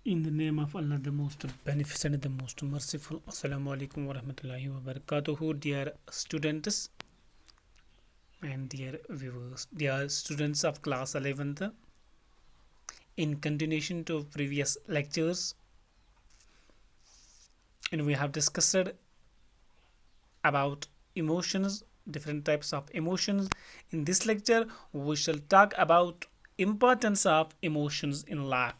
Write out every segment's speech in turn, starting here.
In the name of Allah, the most beneficent, the most merciful. Assalamu alaikum wa rahmatullahi wa barakatuhu, dear students and dear viewers, dear students of class 11th. In continuation to previous lectures, and we have discussed about emotions, different types of emotions. In this lecture, we shall talk about importance of emotions in life.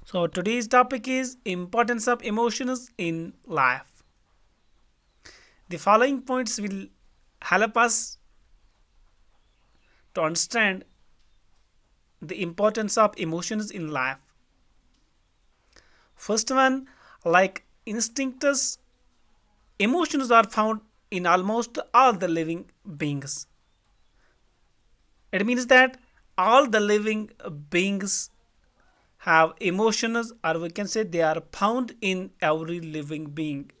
So today's topic is importance of emotions in life. The following points will help us to understand the importance of emotions in life. First one, like instincts, emotions are found in almost all the living beings. It means that all the living beings have emotions, or we can say they are found in every living being.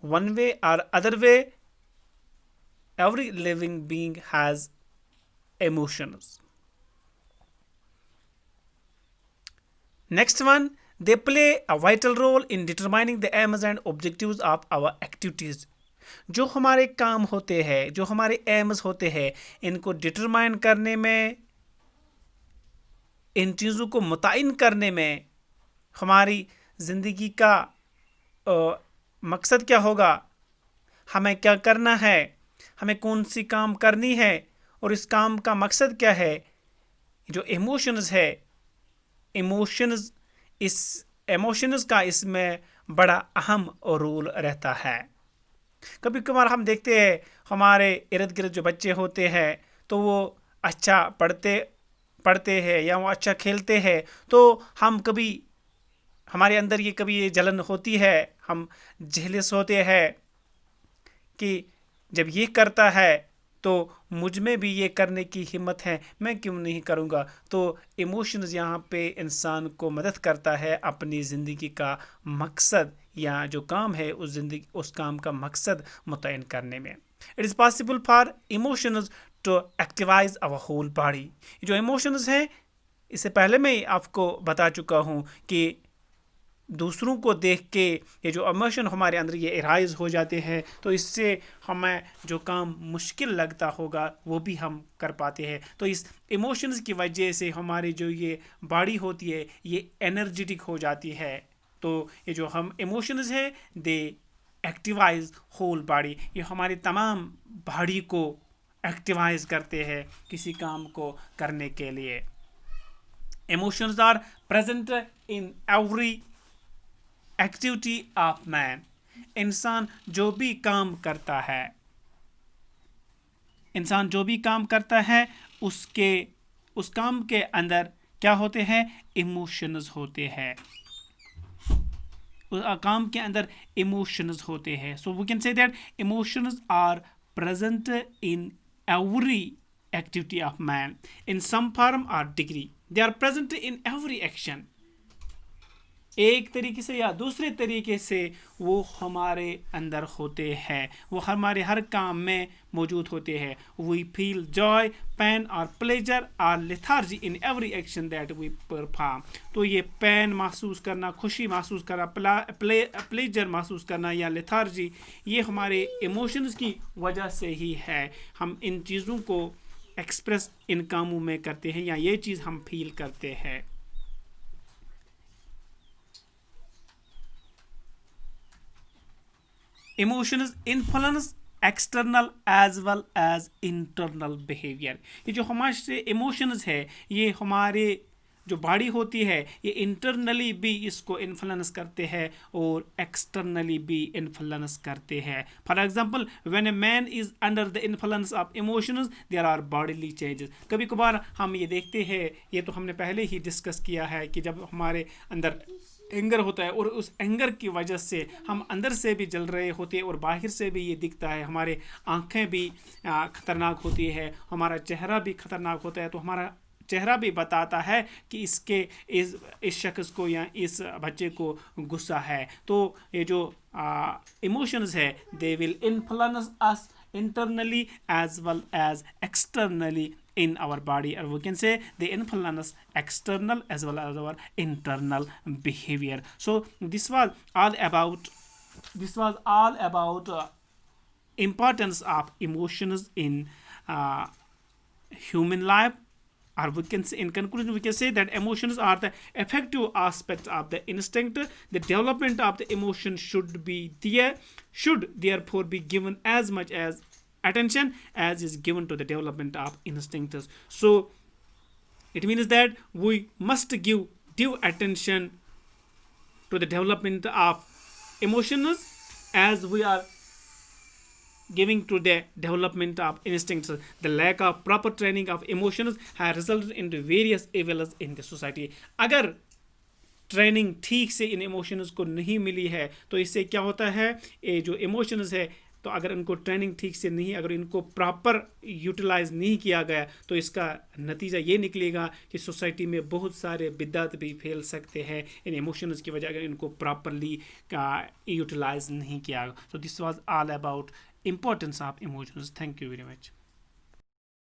One way or other way, every living being has emotions. Next one, they play a vital role in determining the aims and objectives of our activities. जो हमारे काम होते हैं, जो हमारे AIIMS होते हैं, इनको डिटरमाइन करने में, इन चीज़ों को मुतय्यन करने में हमारी ज़िंदगी का मकसद क्या होगा, हमें क्या करना है, हमें कौन सी काम करनी है और इस काम का मकसद क्या है. जो इमोशंस है, इमोशंस का इसमें बड़ा अहम रोल रहता है. कभी कभार हम देखते हैं हमारे इर्द गिर्द जो बच्चे होते हैं तो वो अच्छा पढ़ते हैं या वो अच्छा खेलते हैं, तो हम कभी हमारे अंदर ये जलन होती है, हम जेलस होते हैं कि जब ये करता है तो मुझ में भी ये करने की हिम्मत है, मैं क्यों नहीं करूँगा. तो इमोशंस यहाँ पे इंसान को मदद करता है अपनी ज़िंदगी का मकसद या जो काम है उस काम का मकसद मुतय्यन करने में. It is possible for emotions to activise our whole body. जो इमोशंस हैं, इससे पहले मैं आपको बता चुका हूँ कि दूसरों को देख के ये जो इमोशन हमारे अंदर ये एराइज हो जाते हैं, तो इससे हमें जो काम मुश्किल लगता होगा वो भी हम कर पाते हैं. तो इस इमोशंस की वजह से हमारी जो ये बॉडी होती है ये एनर्जेटिक हो जाती है. तो ये जो हम इमोशंस हैं, दे एक्टिवाइज होल बॉडी. ये हमारी तमाम बॉडी को एक्टिवाइज करते हैं किसी काम को करने के लिए. Emotions are present in every activity of man. इंसान जो भी काम करता है, उस काम के अंदर क्या होते हैं, इमोशंस होते हैं. उस काम के अंदर इमोशंस होते हैं. So we can say that emotions are present in every activity of man in some form or degree. They are present in every action. एक तरीके से या दूसरे तरीके से वो हमारे अंदर होते हैं, वो हमारे हर काम में मौजूद होते हैं. We feel joy, pain or pleasure or lethargy in every action that we perform. तो ये पेन महसूस करना, खुशी महसूस करना, प्लेजर महसूस करना या लेथार्जी, ये हमारे इमोशंस की वजह से ही है. हम इन चीज़ों को एक्सप्रेस इन कामों में करते हैं या ये चीज़ हम फील करते हैं. Emotions influence external as well as internal behaviour. ये जो हमारे इमोशंस है, ये हमारे जो बॉडी होती है, ये इंटरनली भी इसको इन्फ्लुएंस करते हैं और एक्सटर्नली भी इन्फ्लुएंस करते हैं. For example, when a man is under the influence of emotions, there are bodily changes. कभी कभार हम ये देखते हैं, ये तो हमने पहले ही डिस्कस किया है कि जब हमारे अंदर एंगर होता है और उस एंगर की वजह से हम अंदर से भी जल रहे होते हैं और बाहर से भी ये दिखता है. हमारे आंखें भी ख़तरनाक होती है, हमारा चेहरा भी ख़तरनाक होता है. तो हमारा चेहरा भी बताता है कि इस शख्स को या इस बच्चे को गुस्सा है. तो ये जो इमोशंस है, they will influence us internally as well as externally in our body, or we can say they influence external as well as our internal behavior. So this was all about importance of emotions in human life. Or we can say, in conclusion, we can say that emotions are the effective aspects of the instinct. The development of the emotion should therefore be given as much as attention as is given to the development of instincts. So it means that we must give due attention to the development of emotions as we are giving to the development of instincts. The lack of proper training of emotions has resulted into various evils in the society. अगर training ठीक से इन emotions को नहीं मिली है तो इससे क्या होता है, ये जो इमोशंस है तो अगर इनको ट्रेनिंग ठीक से नहीं, अगर इनको प्रॉपर यूटिलाइज नहीं किया गया तो इसका नतीजा ये निकलेगा कि सोसाइटी में बहुत सारे बिदअत भी फैल सकते हैं इन इमोशंस की वजह, अगर इनको प्रॉपरली यूटिलाइज नहीं किया. So this was all about importance of emotions. Thank you very much.